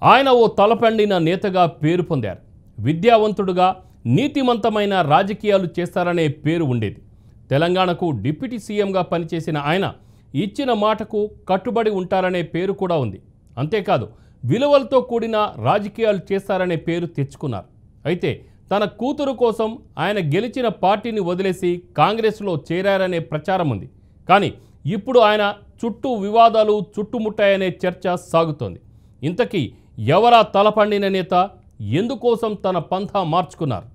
ఆయన ఓ తలపండిన నేతగా పేరు పొందారు. విద్యావంతుడుగా నీతిమంతమైన రాజకీయాలు చేస్తారనే పేరు ఉండేది. తెలంగాణకు డిప్యూటీ సీఎంగా పనిచేసిన ఆయన ఇచ్చిన మాటకు కట్టుబడి ఉంటారనే పేరు కూడా ఉంది. అంతేకాదు విలువలతో కూడిన రాజకీయాలు చేస్తారనే పేరు తెచ్చుకున్నారు. అయితే తన కూతురు కోసం ఆయన గెలిచిన పార్టీని వదిలేసి కాంగ్రెస్లో చేరారనే ప్రచారం ఉంది. కానీ ఇప్పుడు ఆయన చుట్టూ వివాదాలు చుట్టుముట్టాయనే చర్చ సాగుతోంది. ఇంతకీ ఎవరా తలపండిన నేత? ఎందుకోసం తన పంథా మార్చుకున్నారు?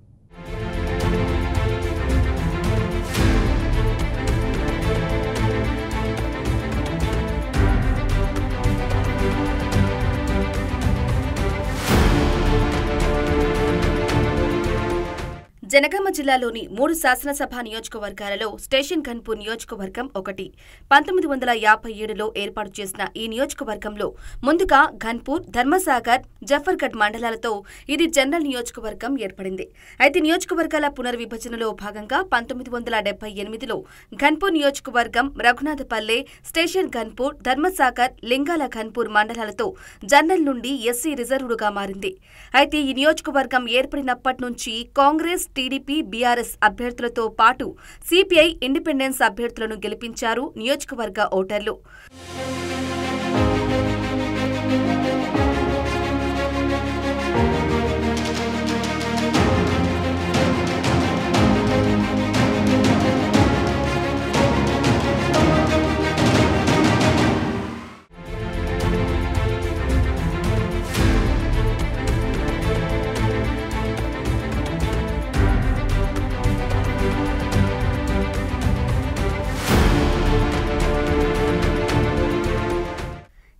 జనగామ జిల్లాలోని 3 శాసనసభ నియోజకవర్గాలలో స్టేషన్ ఘన్పూర్ నియోజకవర్గం ఒకటి. 1957లో ఏర్పాటు చేసిన ఈ నియోజకవర్గంలో ముందుగా ఘన్పూర్, ధర్మసాగర్, జఫర్గఢ్ మండలాలతో ఇది జనరల్ నియోజకవర్గం ఏర్పడింది. అయితే నియోజకవర్గాల పునర్విభజనలో భాగంగా 1978లో ఘన్పూర్ నియోజకవర్గం రఘునాథపల్లె, స్టేషన్ ఘన్పూర్, ధర్మసాగర్, లింగాల ఘన్పూర్ మండలాలతో జనరల్ నుండి ఎస్సీ రిజర్వ్డ్గా మారింది. అయితే ఈ నియోజకవర్గం ఏర్పడినప్పటి నుంచి కాంగ్రెస్, టీడీపీ, బీఆర్ఎస్ అభ్యర్థులతో పాటు సిపిఐ, ఇండిపెండెన్స్ అభ్యర్థులను గెలిపించారు నియోజకవర్గ ఓటర్లు.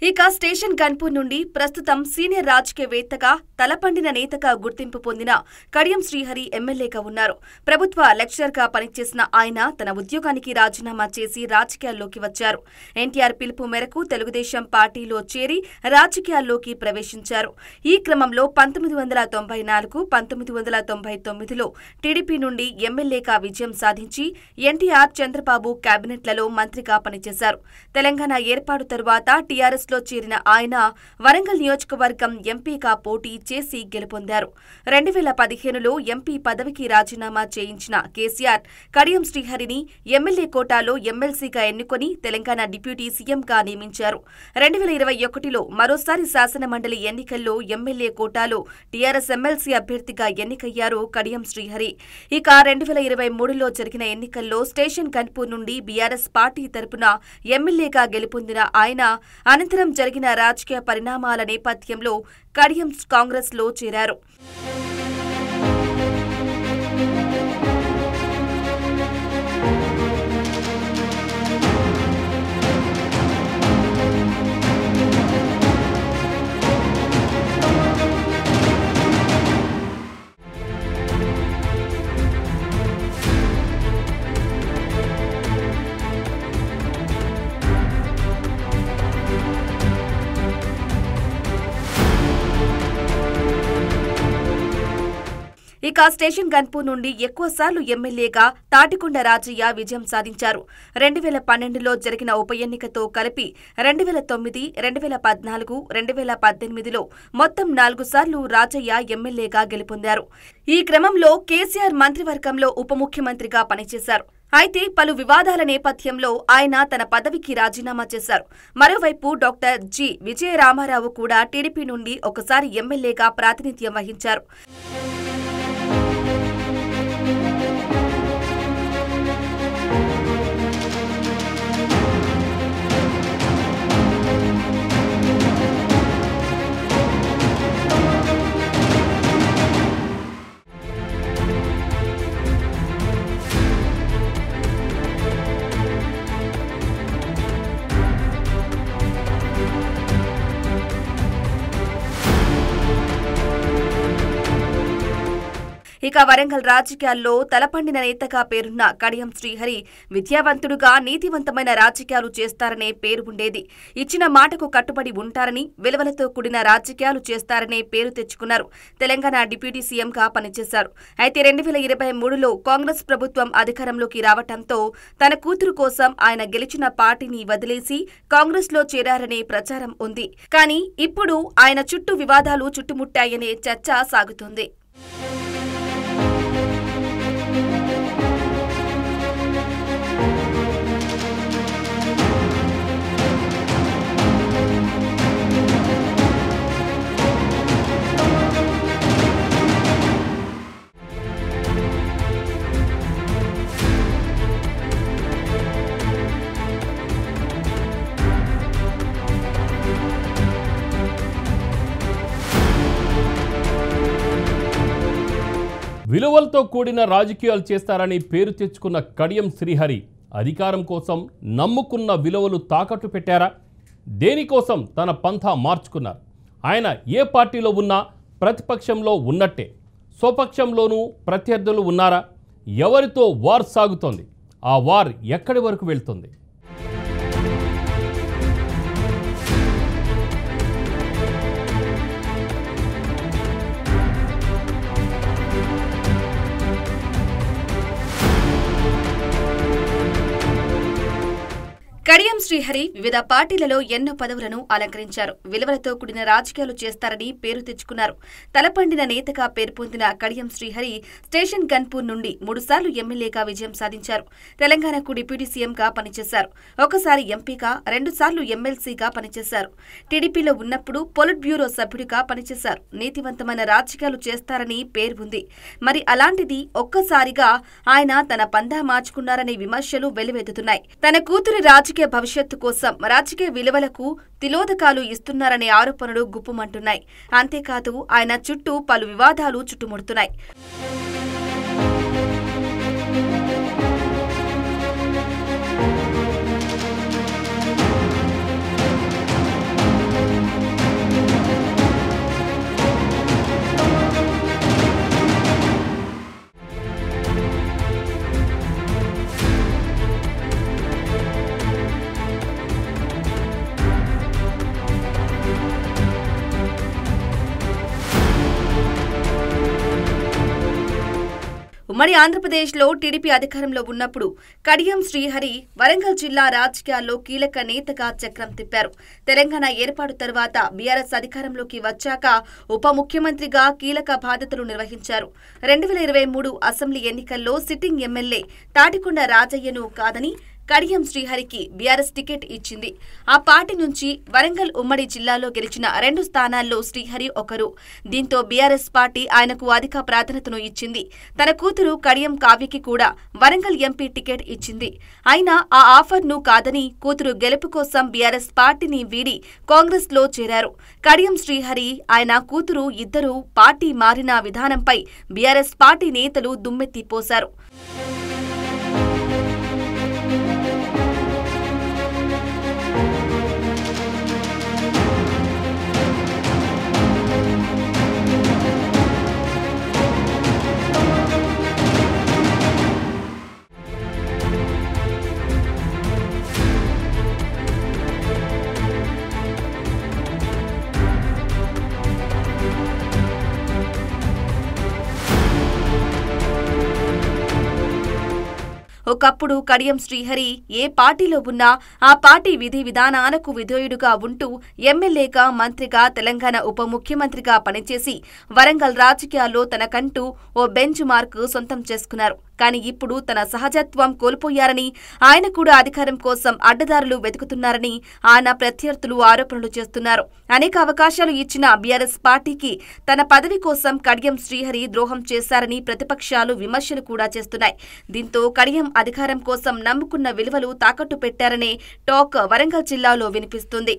ఇక స్టేషన్ ఘన్పూర్ నుండి ప్రస్తుతం సీనియర్ రాజకీయవేత్తగా, తలపండిన నేతగా గుర్తింపు పొందిన కడియం శ్రీహరి ఎమ్మెల్యేగా ఉన్నారు. ప్రభుత్వ లెక్చరర్గా పనిచేసిన ఆయన తన ఉద్యోగానికి రాజీనామా చేసి రాజకీయాల్లోకి వచ్చారు. ఎన్టీఆర్ పిలుపు మేరకు తెలుగుదేశం పార్టీలో చేరి రాజకీయాల్లోకి ప్రవేశించారు. ఈ క్రమంలో 1994, 1999లో టీడీపీ నుండి ఎమ్మెల్యేగా విజయం సాధించి ఎన్టీఆర్, చంద్రబాబు కేబినెట్లలో మంత్రిగా పనిచేశారు. తెలంగాణ ఏర్పాటు తరువాత టీఆర్ఎస్ చేరిన ఆయన వరంగల్ నియోజకవర్గం ఎంపీగా పోటీ చేసి గెలుపొందారు. 2015లో ఎంపీ పదవికి రాజీనామా చేయించిన కేసీఆర్ కడియం శ్రీహరిని ఎమ్మెల్యే కోటాలో ఎమ్మెల్సీగా ఎన్నుకొని తెలంగాణ డిప్యూటీ సీఎంగా నియమించారు. 2021లో మరోసారి శాసనమండలి ఎన్నికల్లో ఎమ్మెల్యే కోటాలో టీఆర్ఎస్ ఎమ్మెల్సీ అభ్యర్థిగా ఎన్నికయ్యారు కడియం శ్రీహరి. ఇక 2023లో జరిగిన ఎన్నికల్లో స్టేషన్ ఘన్పూర్ నుండి బీఆర్ఎస్ పార్టీ తరపున ఎమ్మెల్యేగా గెలుపొందిన ఆయన అనంతరం జరిగిన రాజకీయ పరిణామాల నేపథ్యంలో కడియం కాంగ్రెస్లో చేరారు. ఇక స్టేషన్ ఘన్పూర్ నుండి ఎక్కువసార్లు ఎమ్మెల్యేగా తాటికొండ రాజయ్య విజయం సాధించారు. 2012లో జరిగిన ఉప ఎన్నికతో కలిపి 2009, 2014, 2018లో మొత్తం 4 సార్లు రాజయ్య ఎమ్మెల్యేగా గెలుపొందారు. ఈ క్రమంలో కేసీఆర్ మంత్రివర్గంలో ఉప ముఖ్యమంత్రిగా పనిచేశారు. అయితే పలు వివాదాల నేపథ్యంలో ఆయన తన పదవికి రాజీనామా చేశారు. మరోవైపు డాక్టర్ జి. విజయరామారావు కూడా టీడీపీ నుండి ఒకసారి ఎమ్మెల్యేగా ప్రాతినిధ్యం వహించారు. ఇక వరంగల్ రాజకీయాల్లో తలపండిన నేతగా పేరున్న కడియం శ్రీహరి విద్యావంతుడుగా నీతివంతమైన రాజకీయాలు చేస్తారనే పేరు ఉండేది. ఇచ్చిన మాటకు కట్టుబడి ఉంటారని, విలువలతో కూడిన రాజకీయాలు చేస్తారనే పేరు తెచ్చుకున్నారు. తెలంగాణ డిప్యూటీ సీఎంగా పనిచేశారు. అయితే 2023లో కాంగ్రెస్ ప్రభుత్వం అధికారంలోకి రావటంతో తన కూతురు కోసం ఆయన గెలిచిన పార్టీని వదిలేసి కాంగ్రెస్లో చేరారనే ప్రచారం ఉంది. కానీ ఇప్పుడు ఆయన చుట్టూ వివాదాలు చుట్టుముట్టాయనే చర్చ సాగుతుంది. విలువలతో కూడిన రాజకీయాలు చేస్తారని పేరు తెచ్చుకున్న కడియం శ్రీహరి అధికారం కోసం నమ్ముకున్న విలువలు తాకట్టు పెట్టారా? దేనికోసం తన పంథా మార్చుకున్నారు? ఆయన ఏ పార్టీలో ఉన్నా ప్రతిపక్షంలో ఉన్నట్టే, స్వపక్షంలోనూ ప్రత్యర్థులు ఉన్నారా? ఎవరితో వార్ సాగుతోంది? ఆ వార్ ఎక్కడి వరకు వెళ్తుంది? కడియం శ్రీహరి వివిధ పార్టీలలో ఎన్నో పదవులను అలంకరించారు. విలువలతో కూడిన రాజకీయాలు చేస్తారని పేరు తెచ్చుకున్నారు. తలపండిన నేతగా పేరు పొందిన కడియం శ్రీహరి స్టేషన్ గన్పూర్ నుండి 3 సార్లు ఎమ్మెల్యేగా విజయం సాధించారు. తెలంగాణకు డిప్యూటీ సీఎంగా పనిచేశారు. ఒకసారి ఎంపీగా, 2 సార్లు ఎమ్మెల్సీగా పనిచేశారు. టీడీపీలో ఉన్నప్పుడు పొలిట్ బ్యూరో సభ్యుడిగా పనిచేశారు. నీతివంతమైన రాజకీయాలు చేస్తారని పేరు ఉంది. మరి అలాంటిది ఒక్కసారిగా ఆయన తన పందా మార్చుకున్నారనే విమర్శలు వెల్లువెత్తుతున్నాయి. తన కూతురి రాజకీయ భవిష్యత్తు కోసం రాజకీయ విలువలకు తిలోదకాలు ఇస్తున్నారనే ఆరోపణలు గుప్పుమంటున్నాయి. అంతేకాదు ఆయన చుట్టూ పలు వివాదాలు చుట్టుముడుతున్నాయి. ఉమ్మడి ఆంధ్రప్రదేశ్లో టీడీపీ అధికారంలో ఉన్నప్పుడు కడియం శ్రీహరి వరంగల్ జిల్లా రాజకీయాల్లో కీలక నేతగా చక్రం తిప్పారు. తెలంగాణ ఏర్పాటు తర్వాత బీఆర్ఎస్ అధికారంలోకి వచ్చాక ఉప ముఖ్యమంత్రిగా కీలక బాధ్యతలు నిర్వహించారు. 2023 అసెంబ్లీ ఎన్నికల్లో సిట్టింగ్ ఎమ్మెల్యే తాటికొండ రాజయ్యను కాదని కడియం శ్రీహరికి బీఆర్ఎస్ టికెట్ ఇచ్చింది. ఆ పార్టీ నుంచి వరంగల్ ఉమ్మడి జిల్లాలో గెలిచిన 2 స్థానాల్లో శ్రీహరి ఒకరు. దీంతో బీఆర్ఎస్ పార్టీ ఆయనకు అధిక ప్రాధాన్యతను ఇచ్చింది. తన కూతురు కడియం కావ్యకి కూడా వరంగల్ ఎంపీ టికెట్ ఇచ్చింది. అయినా ఆ ఆఫర్ను కాదని కూతురు గెలుపు కోసం బీఆర్ఎస్ పార్టీని వీడి కాంగ్రెస్లో చేరారు. కడియం శ్రీహరి, ఆయన కూతురు ఇద్దరూ పార్టీ మారిన విధానంపై బీఆర్ఎస్ పార్టీ నేతలు దుమ్మెత్తిపోశారు. ఒకప్పుడు కడియం శ్రీహరి ఏ పార్టీలో ఉన్నా ఆ పార్టీ విధి విధానాలకు విధేయుడుగా ఉంటూ ఎమ్మెల్యేగా, మంత్రిగా, తెలంగాణ ఉప ముఖ్యమంత్రిగా పనిచేసి వరంగల్ రాజకీయాల్లో తనకంటూ ఓ బెంచ్ మార్క్ సొంతం చేసుకున్నారు. కానీ ఇప్పుడు తన సహజత్వం కోల్పోయారని, ఆయన కూడా అధికారం కోసం అడ్డదారులు వెతుకుతున్నారని ఆయన ప్రత్యర్థులు ఆరోపణలు చేస్తున్నారు. అనేక అవకాశాలు ఇచ్చిన బీఆర్ఎస్ పార్టీకి తన పదవి కోసం కడియం శ్రీహరి ద్రోహం చేశారని ప్రతిపక్షాలు విమర్శలు కూడా చేస్తున్నాయి. దీంతో కడియం అధికారం కోసం నమ్ముకున్న విలువలు తాకట్టు పెట్టారనే టాక్ వరంగల్ జిల్లాలో వినిపిస్తుంది.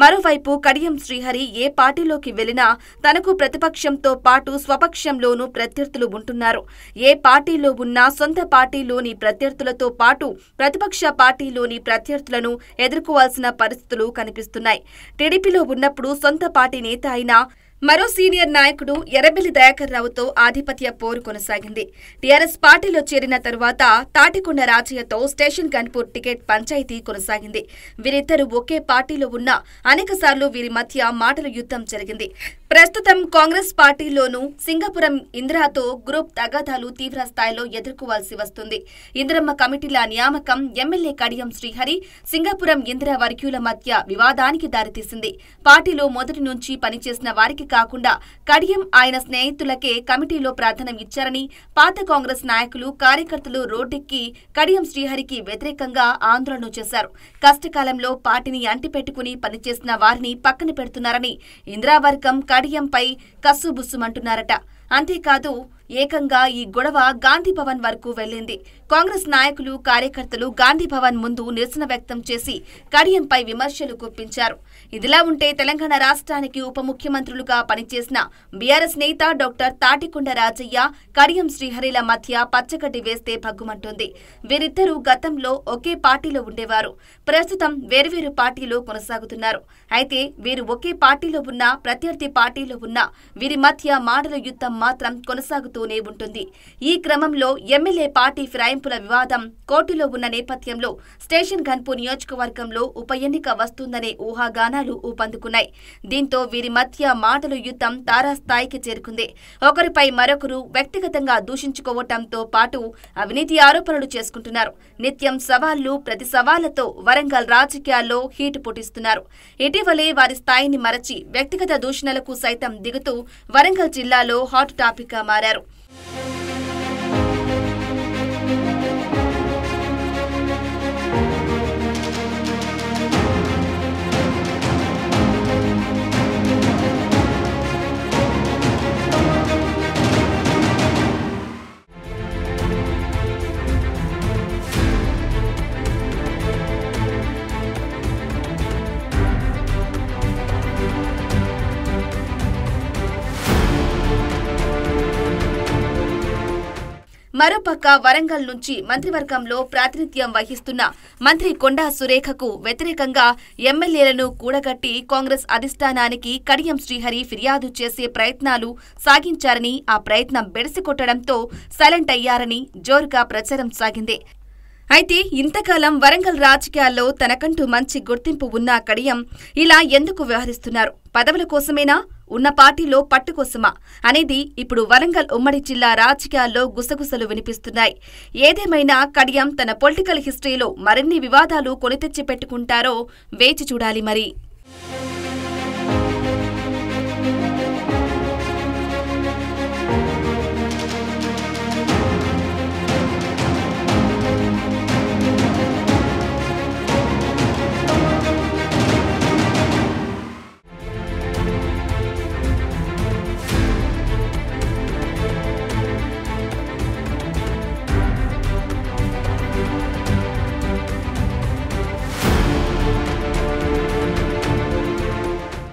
మరోవైపు కడియం శ్రీహరి ఏ పార్టీలోకి వెళ్లినా తనకు ప్రతిపక్షంతో పాటు స్వపక్షంలోనూ ప్రత్యర్థులు ఉంటున్నారు. ఏ పార్టీలో ఉన్నా సొంత పార్టీలోని ప్రత్యర్థులతో పాటు ప్రతిపక్ష పార్టీలోని ప్రత్యర్థులను ఎదుర్కోవాల్సిన పరిస్థితులు కనిపిస్తున్నాయి. టీడీపీలో ఉన్నప్పుడు సొంత పార్టీ నేత అయినా మరో సీనియర్ నాయకుడు ఎర్రబెల్లి దయాకర్ రావుతో ఆధిపత్య పోరు కొనసాగింది. టీఆర్ఎస్ పార్టీలో చేరిన తరువాత తాటికొండ రాజయ్యతో స్టేషన్ గన్పూర్ టికెట్ పంచాయతీ కొనసాగింది. వీరిద్దరూ ఒకే పార్టీలో ఉన్నా అనేకసార్లు వీరి మధ్య మాటల యుద్ధం జరిగింది. ప్రస్తుతం కాంగ్రెస్ పార్టీలోనూ సింగపురం ఇందిరాతో గ్రూప్ తగాదాలు తీవ్ర స్థాయిలో ఎదుర్కోవాల్సి వస్తుంది. ఇందిరమ్మ కమిటీల నియామకం ఎమ్మెల్యే కడియం శ్రీహరి, సింగపురం ఇందిరా వర్గీయుల మధ్య వివాదానికి దారితీసింది. పార్టీలో మొదటి నుంచి పనిచేసిన వారికి కాకుండా కడియం ఆయన స్నేహితులకే కమిటీలో ప్రాధాన్యం ఇచ్చారని పాత కాంగ్రెస్ నాయకులు, కార్యకర్తలు రోడ్డెక్కి కడియం శ్రీహరికి వ్యతిరేకంగా ఆందోళన చేశారు. కష్టకాలంలో పార్టీని అంటిపెట్టుకుని పనిచేసిన వారిని పక్కన పెడుతున్నారని ఇందిరావర్గం కడియంపై కస్సుబుస్సుమంటున్నారట. అంతేకాదు ఏకంగా ఈ గొడవ గాంధీభవన్ వరకు వెళ్లింది. కాంగ్రెస్ నాయకులు, కార్యకర్తలు గాంధీభవన్ ముందు నిరసన వ్యక్తం చేసి కడియంపై విమర్శలు గుప్పించారు. ఇదిలా ఉంటే తెలంగాణ రాష్ట్రానికి ఉప ముఖ్యమంత్రులుగా పనిచేసిన బీఆర్ఎస్ నేత డాక్టర్ తాటికొండ రాజయ్య, కడియం శ్రీహరిల మధ్య పచ్చగడ్డి వేస్తే భగ్గుమంటుంది. వీరిద్దరూ గతంలో ఒకే పార్టీలో ఉండేవారు. ప్రస్తుతం వేర్వేరు పార్టీలో కొనసాగుతున్నారు. అయితే వీరు ఒకే పార్టీలో ఉన్నా, ప్రత్యర్థి పార్టీలో ఉన్నా వీరి మధ్య మాటల యుద్ధం మాత్రం కొనసాగుతూనే ఉంటుంది. ఈ క్రమంలో ఎమ్మెల్యే పార్టీ ఫిరాయింపుల వివాదం కోర్టులో ఉన్న నేపథ్యంలో స్టేషన్ గన్పూర్ నియోజకవర్గంలో ఉప ఎన్నిక వస్తుందనే ఊహాగానాలు ఊపందుకున్నాయి. దీంతో వీరి మధ్య మాటల యుద్ధం తారాస్థాయికి చేరుకుంది. ఒకరిపై మరొకరు వ్యక్తిగతంగా దూషించుకోవటంతో పాటు అవినీతి ఆరోపణలు చేసుకుంటున్నారు. నిత్యం సవాళ్లు, ప్రతి సవాళ్లతో వరంగల్ రాజకీయాల్లో హీటు పుట్టిస్తున్నారు. ఇటీవలే వారి స్థాయిని మరచి వ్యక్తిగత దూషణలకు సైతం దిగుతూ వరంగల్ జిల్లాలో హాట్ టాపిక్ గా మారారు. మరోపక్క వరంగల్ నుంచి మంత్రివర్గంలో ప్రాతినిధ్యం వహిస్తున్న మంత్రి కొండా సురేఖకు వ్యతిరేకంగా ఎమ్మెల్యేలను కూడగట్టి కాంగ్రెస్ అధిష్టానానికి కడియం శ్రీహరి ఫిర్యాదు చేసే ప్రయత్నాలు సాగించారని, ఆ ప్రయత్నం బెడిసికొట్టడంతో సైలెంట్ అయ్యారని జోరుగా ప్రచారం సాగింది. అయితే ఇంతకాలం వరంగల్ రాజకీయాల్లో తనకంటూ మంచి గుర్తింపు ఉన్న కడియం ఇలా ఎందుకు వ్యవహరిస్తున్నారు? పదవుల కోసమేనా? ఉన్న పార్టీలో పట్టుకోసమా అనేది ఇప్పుడు వరంగల్ ఉమ్మడి జిల్లా రాజకీయాల్లో గుసగుసలు వినిపిస్తున్నాయి. ఏదేమైనా కడియం తన పొలిటికల్ హిస్టరీలో మరిన్ని వివాదాలు కొని తెచ్చి పెట్టుకుంటారో వేచి చూడాలి మరి.